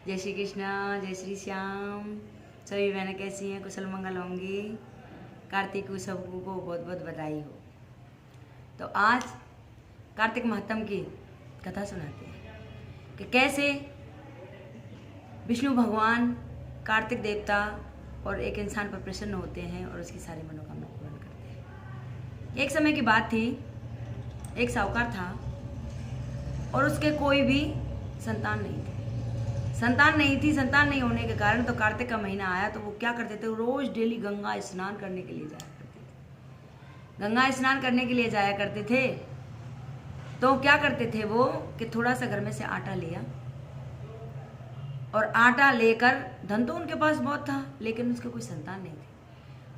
जय श्री कृष्णा, जय श्री श्याम। सभी बहनें कैसी हैं? कुशल मंगल होंगी। कार्तिक को सबको को बहुत बहुत बधाई हो। तो आज कार्तिक महात्म की कथा सुनाते हैं कि कैसे विष्णु भगवान कार्तिक देवता और एक इंसान पर प्रसन्न होते हैं और उसकी सारी मनोकामना पूर्ण करते हैं। एक समय की बात थी, एक साहूकार था और उसके कोई भी संतान नहीं थी। संतान नहीं होने के कारण तो कार्तिक का महीना आया तो वो क्या करते थे, रोज डेली गंगा स्नान करने के लिए जाया करते थे। गंगा स्नान करने के लिए जाया करते थे तो क्या करते थे वो कि थोड़ा सा घर में से आटा लिया और आटा लेकर, धन तो उनके पास बहुत था लेकिन उसके कोई संतान नहीं थी,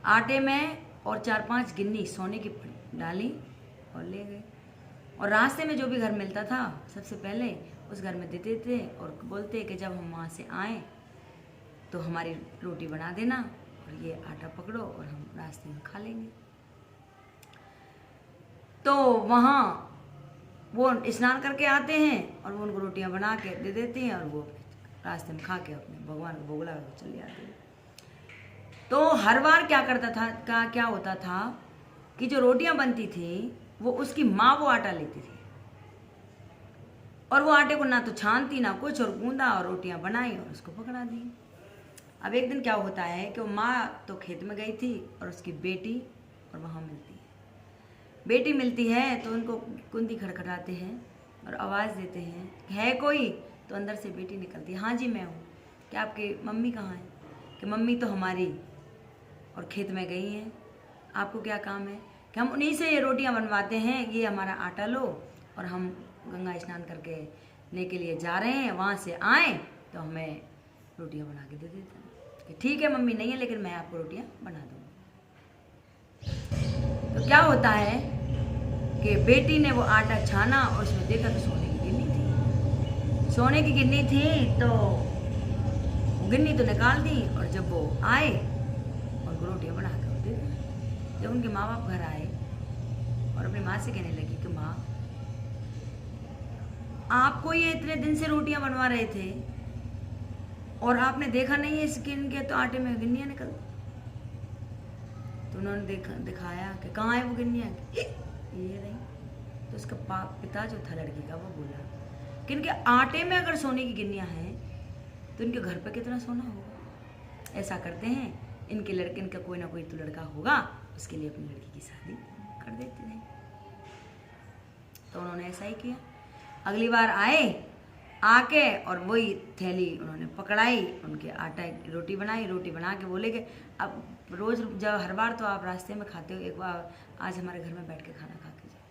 आटे में और 4-5 गिन्नी सोने की डाली और ले गए। और रास्ते में जो भी घर मिलता था सबसे पहले उस घर में देते थे और बोलते कि जब हम वहाँ से आएँ तो हमारी रोटी बना देना और ये आटा पकड़ो और हम रास्ते में खा लेंगे। तो वहाँ वो स्नान करके आते हैं और वो उनको रोटियाँ बना के दे देती हैं और वो रास्ते में खा के अपने भगवान को भोग लगा के चले जाते हैं। तो हर बार क्या करता था, क्या होता था कि जो रोटियाँ बनती थी वो उसकी माँ वो आटा लेती थी और वो आटे को ना तो छानती ना कुछ, और गूंदा और रोटियां बनाई और उसको पकड़ा दी। अब एक दिन क्या होता है कि वो माँ तो खेत में गई थी और उसकी बेटी और वहाँ मिलती है। बेटी मिलती है तो उनको कुंडी खड़खड़ाते हैं और आवाज़ देते हैं, है कोई? तो अंदर से बेटी निकलती है, हाँ जी मैं हूँ। क्या आपकी मम्मी कहाँ है? कि मम्मी तो हमारी और खेत में गई हैं। आपको क्या काम है? कि हम उन्हीं से ये रोटियाँ बनवाते हैं, ये हमारा आटा लो और हम गंगा स्नान करके ने के लिए जा रहे हैं, वहाँ से आए तो हमें रोटियाँ बना के दे देते हैं। कि ठीक है मम्मी नहीं है लेकिन मैं आपको रोटियाँ बना दूँगा। तो क्या होता है कि बेटी ने वो आटा छाना और उसमें देखा तो सोने की गिन्नी थी। सोने की गिन्नी थी तो गिन्नी तो निकाल दी और जब वो आए और उनको रोटियाँ बना कर दे दी। जब उनके माँ बाप घर आए और अपनी माँ से कहने लगी कि माँ, आपको ये इतने दिन से रोटियां बनवा रहे थे और आपने देखा नहीं है स्किन के तो आटे में गिन्नियां निकल। तो उन्होंने दिखाया कि कहाँ है वो गिन्नियां, ये रही। तो उसका पिता जो था लड़की का वो बोला कि इनके आटे में अगर सोने की गिन्नियां हैं तो इनके घर पे कितना सोना होगा। ऐसा करते हैं, इनके लड़के, इनका कोई ना कोई तो लड़का होगा, उसके लिए अपनी लड़की की शादी कर देते हैं। तो उन्होंने ऐसा ही किया। अगली बार आए, आके और वही थैली उन्होंने पकड़ाई, उनके आटा रोटी बनाई, रोटी बना के बोले कि अब रोज़ जब हर बार तो आप रास्ते में खाते हो, एक बार आज हमारे घर में बैठ के खाना खा के जाओ।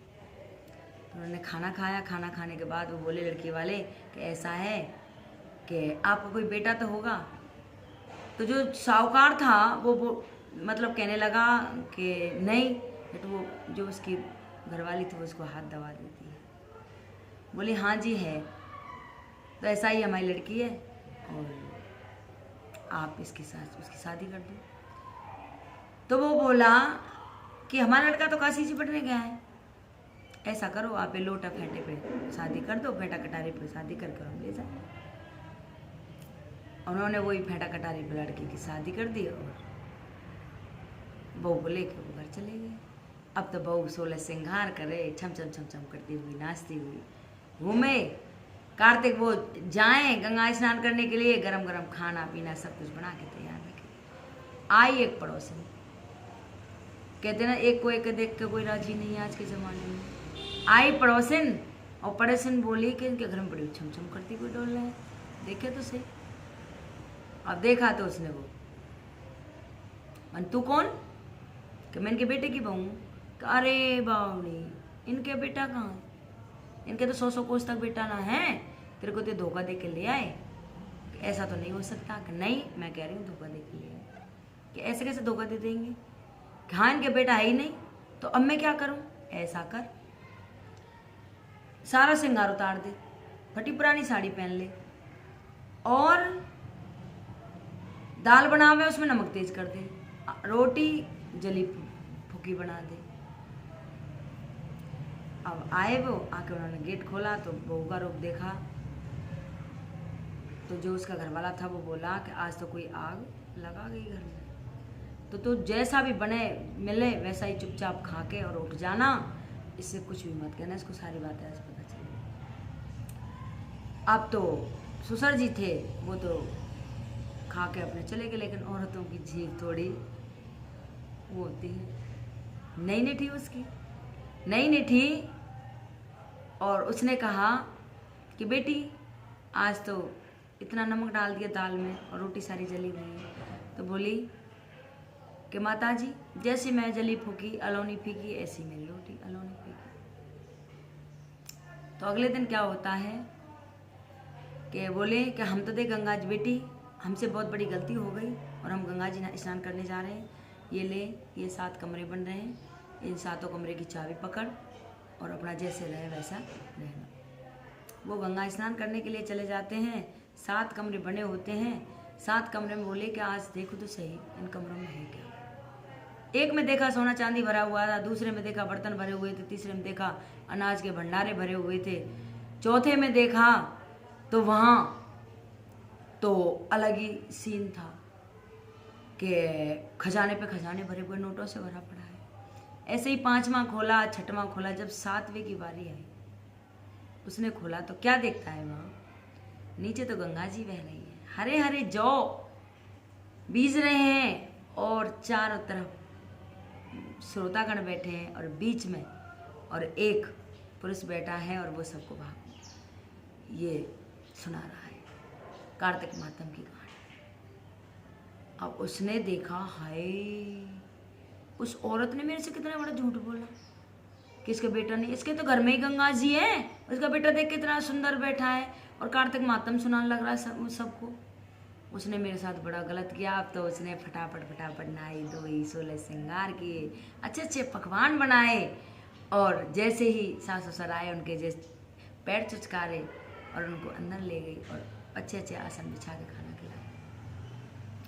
तो उन्होंने खाना खाया। खाना खाने के बाद वो बोले लड़की वाले कि ऐसा है कि आपका कोई बेटा तो होगा। तो जो साहूकार था वो मतलब कहने लगा कि नहीं, तो वो जो उसकी घरवाली थी वो उसको हाथ दबा देती है। बोली हाँ जी है, तो ऐसा ही हमारी लड़की है और आप इसके साथ उसकी शादी कर दो। तो वो बोला कि हमारा लड़का तो काशी जी पढ़ने गया है, ऐसा करो आप ये लोटा फेंटे पे शादी कर दो, फेंटा कटारी पे शादी करके हम ले जाए। उन्होंने वही फेंटा कटारी पे लड़की की शादी कर दी और बहू को लेकर वो घर चले गए। अब तो बहू 16 श्रृंगार करे, छम छम छम छम करती हुई, नाचती हुई घूमे। कार्तिक वो जाएं गंगा स्नान करने के लिए, गरम गरम खाना पीना सब कुछ बना के तैयार रखे। आई एक पड़ोसन, कहते ना एक को एक देख के कोई राजी नहीं है आज के ज़माने में। आई पड़ोसन और पड़ोसन बोली कि इनके घर में बड़ी छम छम करती कोई डोल रहा है, देखे तो सही। अब देखा तो उसने वो, तू कौन? कि मैं इनके बेटे की बहू हूँ। अरे बावड़ी, इनके बेटा कहाँ है? इनके तो 100 कोस तक बेटा ना है, तेरे को तो धोखा दे के ले आए। ऐसा तो नहीं हो सकता। कि नहीं, मैं कह रही हूँ धोखा दे के ले आए। कि ऐसे कैसे धोखा दे देंगे? कि हाँ इनके बेटा है ही नहीं, तो अब मैं क्या करूँ? ऐसा कर, सारा श्रृंगार उतार दे, फटी पुरानी साड़ी पहन ले और दाल बनावे उसमें नमक तेज कर दे, रोटी जली फूकी बना दे। अब आए वो, आके उन्होंने गेट खोला तो बहू का रूप देखा तो जो उसका घरवाला था वो बोला कि आज तो कोई आग लगा गई घर में, तो तू जैसा भी बने मिले वैसा ही चुपचाप खा के और उठ जाना, इससे कुछ भी मत कहना। इसको सारी बातें आज पता चली। अब तो ससुर जी थे वो तो खा के अपने चले गए, लेकिन औरतों की जीभ थोड़ी वो होती है, नई निठी उसकी नई निठी। और उसने कहा कि बेटी आज तो इतना नमक डाल दिया दाल में और रोटी सारी जली हुई है। तो बोली कि माता जी जैसे मैं जली फूकी अलोनी फीकी ऐसी मेरी रोटी अलोनी फीकी। तो अगले दिन क्या होता है कि बोले कि हम तो देख गंगा जी बेटी हमसे बहुत बड़ी गलती हो गई और हम गंगा जी स्नान करने जा रहे हैं, ये ले ये 7 कमरे बन रहे हैं, इन 7 कमरे की चाबी पकड़ और अपना जैसे रहे वैसा रहना। वो गंगा स्नान करने के लिए चले जाते हैं, 7 कमरे बने होते हैं। 7 कमरे में बोले कि आज देखो तो सही इन कमरों में है क्या। एक में देखा सोना चांदी भरा हुआ था, दूसरे में देखा बर्तन भरे हुए थे, तीसरे में देखा अनाज के भंडारे भरे हुए थे, चौथे में देखा तो वहाँ तो अलग ही सीन था कि खजाने पे खजाने भरे हुए नोटों से भरा पड़ा है। ऐसे ही 5वां खोला, 6वां खोला, जब 7वें की बारी आई उसने खोला तो क्या देखता है वहाँ, नीचे तो गंगा जी बह रही है, हरे हरे जौ बीज रहे हैं और चारों तरफ श्रोतागण बैठे हैं और बीच में और एक पुरुष बैठा है और वो सबको भाग ये सुना रहा है कार्तिक मातम की कहानी। अब उसने देखा हाय उस औरत ने मेरे से कितना बड़ा झूठ बोला कि इसका बेटा नहीं, इसके तो घर में ही गंगा जी है, उसका बेटा देख कितना सुंदर बैठा है और कार्तिक मातम सुनाने लग रहा है सबको। उसने मेरे साथ बड़ा गलत किया। अब तो उसने फटाफट नहाई धोई 16 श्रृंगार किए, अच्छे अच्छे पकवान बनाए और जैसे ही सास ससुर आए उनके जैसे पैर चुचकारे और उनको अंदर ले गई और अच्छे अच्छे आसन बिछा के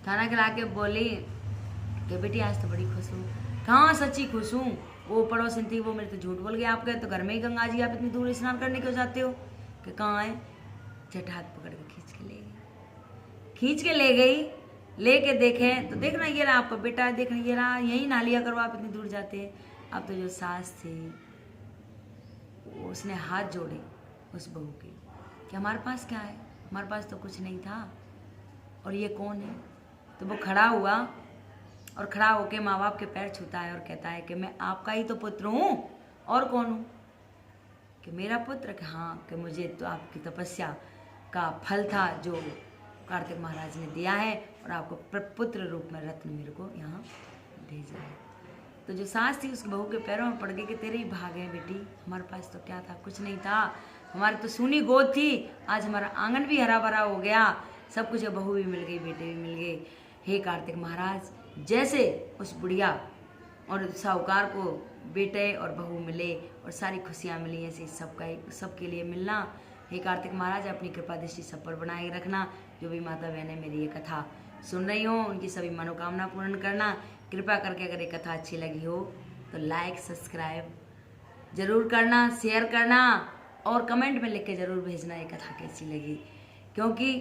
खाना खिला के बोली कि बेटी आज तो बड़ी खुश हूँ। कहाँ सच्ची खुश हूँ, वो पड़ोसन थी वो मेरे तो झूठ बोल गया, आप कहे तो घर में ही गंगा जी आप इतनी दूर स्नान करने क्यों जाते हो कि कहाँ आए। झट हाथ पकड़ के खींच के ले गई लेके देखे तो देखना ये रहा आपका बेटा, देखना ये रहा, यही नहा लिया करो आप इतनी दूर जाते हैं। अब तो जो सास थी उसने हाथ जोड़े उस बहू के कि हमारे पास क्या है, हमारे पास तो कुछ नहीं था और ये कौन है। तो वो खड़ा हुआ और खड़ा होके माँ बाप के पैर छूता है और कहता है कि मैं आपका ही तो पुत्र हूँ और कौन हूँ, कि मेरा पुत्र, कि हाँ कि मुझे तो आपकी तपस्या का फल था जो कार्तिक महाराज ने दिया है और आपको पुत्र रूप में रत्न मेरे को यहाँ भेजा है। तो जो सास थी उसकी बहू के पैरों में पड़ गई कि तेरे ही भाग है बेटी, हमारे पास तो क्या था, कुछ नहीं था, हमारी तो सूनी गोद थी, आज हमारा आंगन भी हरा भरा हो गया, सब कुछ, बहू भी मिल गई बेटे भी मिल गए। हे कार्तिक महाराज जैसे उस बुढ़िया और साहूकार को बेटे और बहू मिले और सारी खुशियाँ मिली, ऐसे सबके लिए मिलना। हे कार्तिक महाराज अपनी कृपा दृष्टि सब पर बनाए रखना। जो भी माता बहनें मेरी ये कथा सुन रही हो उनकी सभी मनोकामना पूर्ण करना। कृपा करके अगर ये कथा अच्छी लगी हो तो लाइक सब्सक्राइब जरूर करना, शेयर करना और कमेंट में लिख के जरूर भेजना ये कथा कैसी लगी, क्योंकि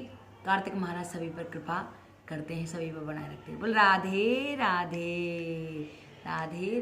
कार्तिक महाराज सभी पर कृपा करते हैं, सभी पर बनाए रखते हैं। बोल राधे राधे राधे राधे।